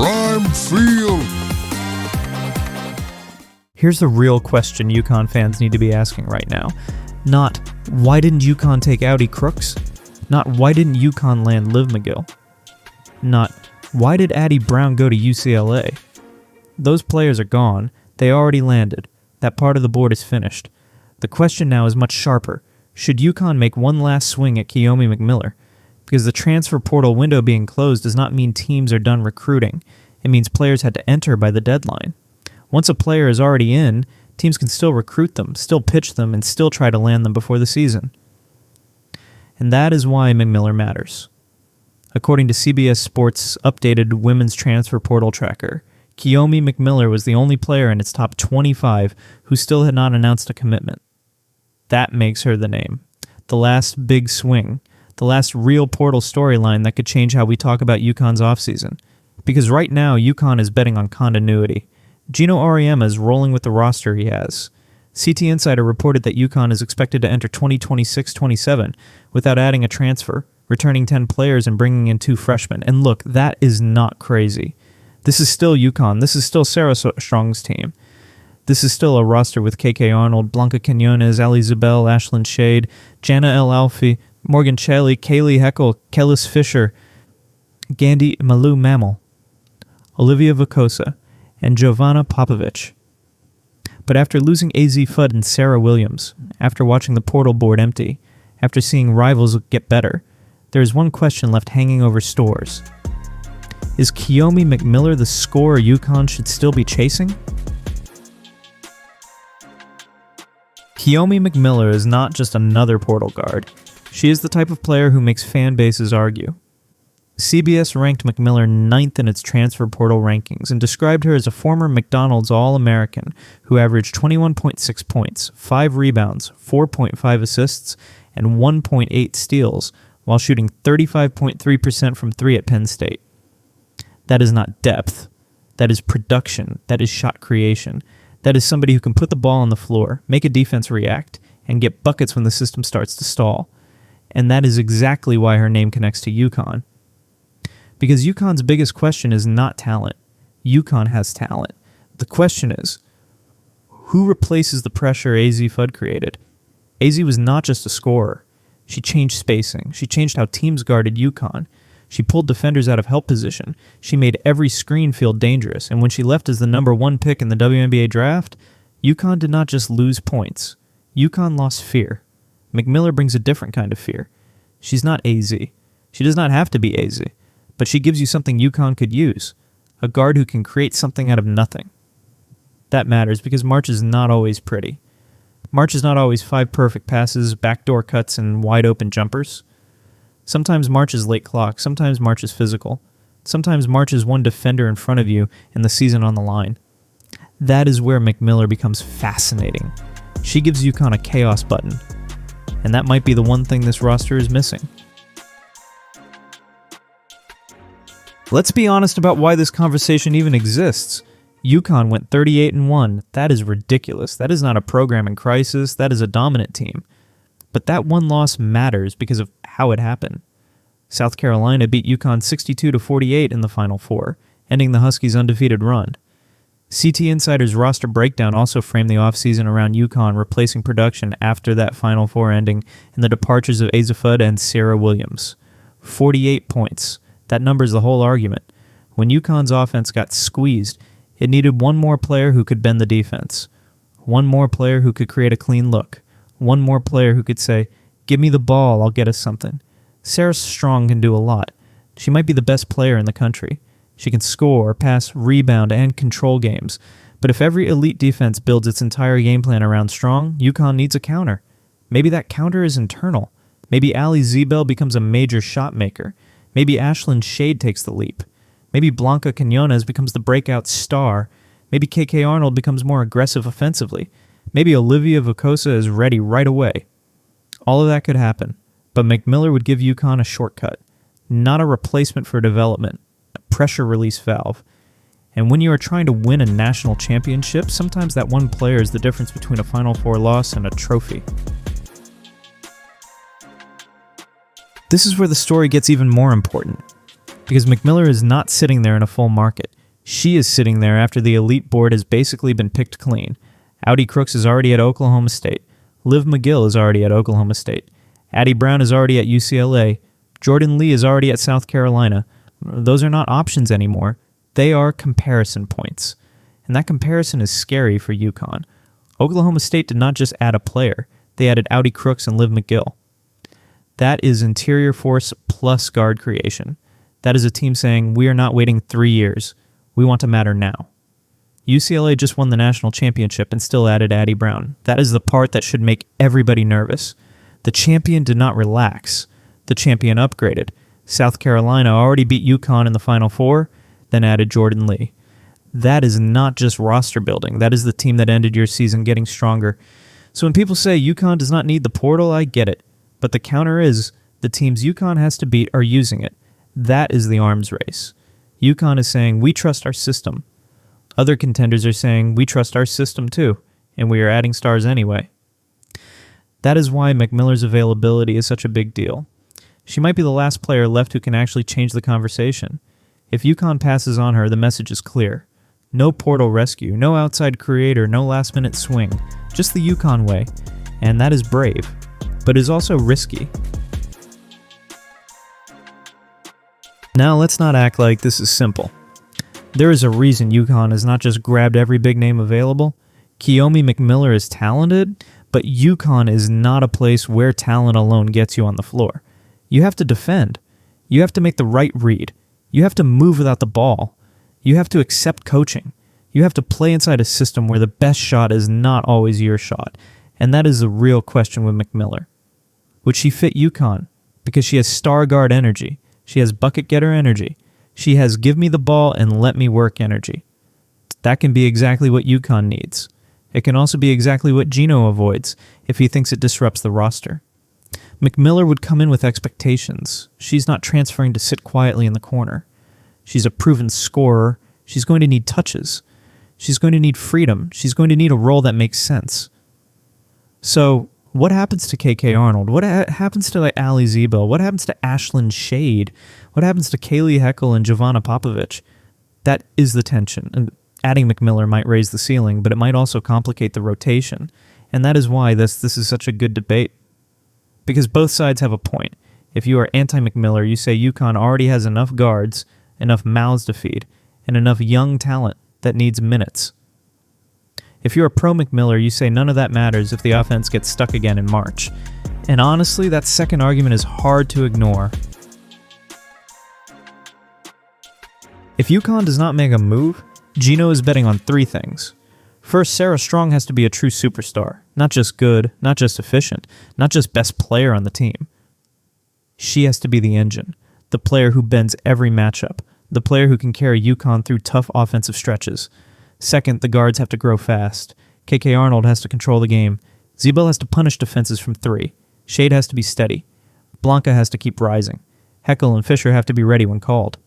Prime Field. Here's the real question UConn fans need to be asking right now. Not, why didn't UConn take Audi Crooks? Not, why didn't UConn land Liv McGill? Not, why did Addie Brown go to UCLA? Those players are gone. They already landed. That part of the board is finished. The question now is much sharper. Should UConn make one last swing at Kiyomi McMiller? Because the transfer portal window being closed does not mean teams are done recruiting. It means players had to enter by the deadline. Once a player is already in, teams can still recruit them, still pitch them, and still try to land them before the season. And that is why McMiller matters. According to CBS Sports' updated women's transfer portal tracker, Kiyomi McMiller was the only player in its top 25 who still had not announced a commitment. That makes her the name. The last big swing. The last real portal storyline that could change how we talk about UConn's offseason. Because right now, UConn is betting on continuity. Gino Auriemma is rolling with the roster he has. CT Insider reported that UConn is expected to enter 2026-27 without adding a transfer, returning 10 players and bringing in 2 freshmen. And look, that is not crazy. This is still UConn. This is still Serah Strong's team. This is still a roster with KK Arnold, Blanca Quinones, Ali Zabel, Ashlyn Shade, Jana El Alfi, Morgan Chelly, Kaylee Heckel, Kellis Fisher, Gandhi Malu Mammal, Olivia Vicosa, and Giovanna Popovich. But after losing AZ Fudd and Sarah Williams, after watching the portal board empty, after seeing rivals get better, there is one question left hanging over stores. Is Kiyomi McMiller the scorer UConn should still be chasing? Kiyomi McMiller is not just another portal guard. She is the type of player who makes fan bases argue. CBS ranked McMiller 9th in its transfer portal rankings and described her as a former McDonald's All-American who averaged 21.6 points, 5 rebounds, 4.5 assists, and 1.8 steals while shooting 35.3% from 3 at Penn State. That is not depth. That is production. That is shot creation. That is somebody who can put the ball on the floor, make a defense react, and get buckets when the system starts to stall. And that is exactly why her name connects to UConn. Because UConn's biggest question is not talent. UConn has talent. The question is, who replaces the pressure AZ Fudd created? AZ was not just a scorer. She changed spacing. She changed how teams guarded UConn. She pulled defenders out of help position. She made every screen feel dangerous. And when she left as the number 1 pick in the WNBA draft, UConn did not just lose points. UConn lost fear. McMiller brings a different kind of fear. She's not AZ. She does not have to be AZ. But she gives you something UConn could use. A guard who can create something out of nothing. That matters because March is not always pretty. March is not always 5 perfect passes, backdoor cuts, and wide open jumpers. Sometimes March is late clock. Sometimes March is physical. Sometimes March is one defender in front of you and the season on the line. That is where McMiller becomes fascinating. She gives UConn a chaos button. And that might be the one thing this roster is missing. Let's be honest about why this conversation even exists. UConn went 38-1. That is ridiculous. That is not a program in crisis. That is a dominant team. But that one loss matters because of how it happened. South Carolina beat UConn 62-48 in the Final Four, ending the Huskies' undefeated run. CT Insider's roster breakdown also framed the offseason around UConn replacing production after that Final Four ending and the departures of AZ Fudd and Sarah Williams. 48 points. That number is the whole argument. When UConn's offense got squeezed, it needed one more player who could bend the defense. One more player who could create a clean look. One more player who could say, "Give me the ball, I'll get us something." Serah Strong can do a lot. She might be the best player in the country. She can score, pass, rebound, and control games. But if every elite defense builds its entire game plan around Strong, UConn needs a counter. Maybe that counter is internal. Maybe Ali Zabel becomes a major shot maker. Maybe Ashlyn Shade takes the leap. Maybe Blanca Quinones becomes the breakout star. Maybe KK Arnold becomes more aggressive offensively. Maybe Olivia Vicosa is ready right away. All of that could happen, but McMiller would give UConn a shortcut, not a replacement for development, a pressure release valve. And when you are trying to win a national championship, sometimes that one player is the difference between a Final Four loss and a trophy. This is where the story gets even more important, Because McMiller is not sitting there in a full market. She is sitting there after the elite board has basically been picked clean. Audi Crooks is already at Oklahoma State. Liv McGill is already at Oklahoma State. Addie Brown is already at UCLA. Jordan Lee is already at South Carolina. Those are not options anymore. They are comparison points. And that comparison is scary for UConn. Oklahoma State did not just add a player. They added Audi Crooks and Liv McGill. That is interior force plus guard creation. That is a team saying, we are not waiting 3 years. We want to matter now. UCLA just won the national championship and still added Addie Brown. That is the part that should make everybody nervous. The champion did not relax. The champion upgraded. South Carolina already beat UConn in the Final Four, then added Jordan Lee. That is not just roster building. That is the team that ended your season getting stronger. So when people say UConn does not need the portal, I get it. But the counter is, the teams UConn has to beat are using it. That is the arms race. UConn is saying, we trust our system. Other contenders are saying, we trust our system too, and we are adding stars anyway. That is why McMiller's availability is such a big deal. She might be the last player left who can actually change the conversation. If UConn passes on her, the message is clear. No portal rescue, no outside creator, no last-minute swing. Just the UConn way. And that is brave, but is also risky. Now let's not act like this is simple. There is a reason UConn has not just grabbed every big name available. Kiyomi McMiller is talented, but UConn is not a place where talent alone gets you on the floor. You have to defend. You have to make the right read. You have to move without the ball. You have to accept coaching. You have to play inside a system where the best shot is not always your shot. And that is the real question with McMiller. Would she fit UConn? Because she has star guard energy. She has bucket getter energy. She has give me the ball and let me work energy. That can be exactly what UConn needs. It can also be exactly what Geno avoids if he thinks it disrupts the roster. McMiller would come in with expectations. She's not transferring to sit quietly in the corner. She's a proven scorer. She's going to need touches. She's going to need freedom. She's going to need a role that makes sense. So, what happens to KK Arnold? What happens to Ali Zebel? What happens to Ashlyn Shade? What happens to Kaylee Heckel and Giovanna Popovich? That is the tension. And adding McMiller might raise the ceiling, but it might also complicate the rotation. And that is why this is such a good debate. Because both sides have a point. If you are anti-McMiller, you say UConn already has enough guards, enough mouths to feed, and enough young talent that needs minutes. If you're a pro-McMiller, you say none of that matters if the offense gets stuck again in March. And honestly, that second argument is hard to ignore. If UConn does not make a move, Geno is betting on 3 things. First, Serah Strong has to be a true superstar. Not just good, not just efficient, not just best player on the team. She has to be the engine, the player who bends every matchup, the player who can carry UConn through tough offensive stretches. Second, the guards have to grow fast. KK Arnold has to control the game. Zebel has to punish defenses from 3. Shade has to be steady. Blanca has to keep rising. Heckel and Fisher have to be ready when called.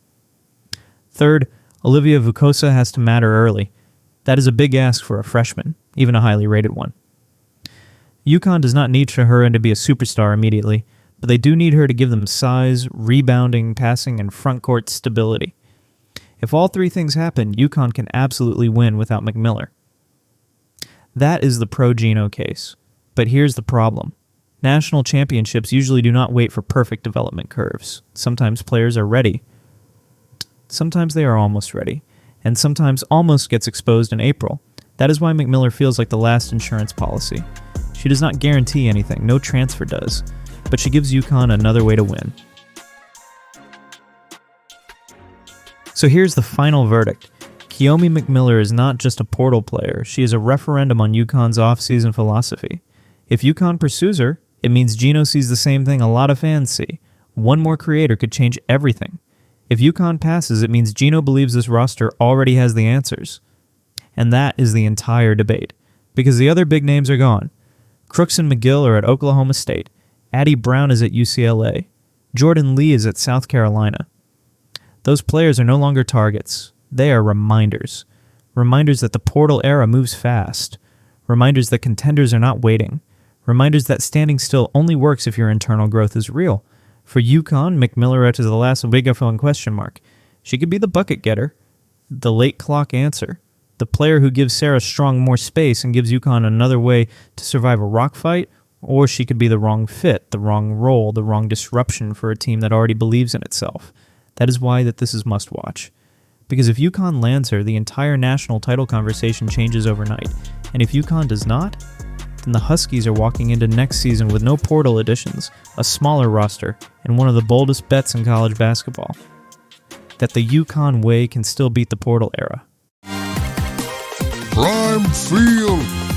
Third, Olivia Vukosa has to matter early. That is a big ask for a freshman, even a highly rated one. UConn does not need Shahurin to be a superstar immediately, but they do need her to give them size, rebounding, passing, and front court stability. If all 3 things happen, UConn can absolutely win without McMiller. That is the pro-Geno case. But here's the problem. National championships usually do not wait for perfect development curves. Sometimes players are ready. Sometimes they are almost ready. And sometimes almost gets exposed in April. That is why McMiller feels like the last insurance policy. She does not guarantee anything, no transfer does. But she gives UConn another way to win. So here's the final verdict. Kiyomi McMiller is not just a portal player, she is a referendum on UConn's offseason philosophy. If UConn pursues her, it means Geno sees the same thing a lot of fans see. One more creator could change everything. If UConn passes, it means Geno believes this roster already has the answers. And that is the entire debate. Because the other big names are gone. Crooks and McGill are at Oklahoma State. Addie Brown is at UCLA. Jordan Lee is at South Carolina. Those players are no longer targets. They are reminders. Reminders that the portal era moves fast. Reminders that contenders are not waiting. Reminders that standing still only works if your internal growth is real. For UConn, McMiller is the last big phone question mark. She could be the bucket getter, the late clock answer, the player who gives Serah Strong more space and gives UConn another way to survive a rock fight, or she could be the wrong fit, the wrong role, the wrong disruption for a team that already believes in itself. That is why that this is must-watch. Because if UConn lands her, the entire national title conversation changes overnight. And if UConn does not, then the Huskies are walking into next season with no portal additions, a smaller roster, and one of the boldest bets in college basketball. That the UConn way can still beat the portal era. Prime Field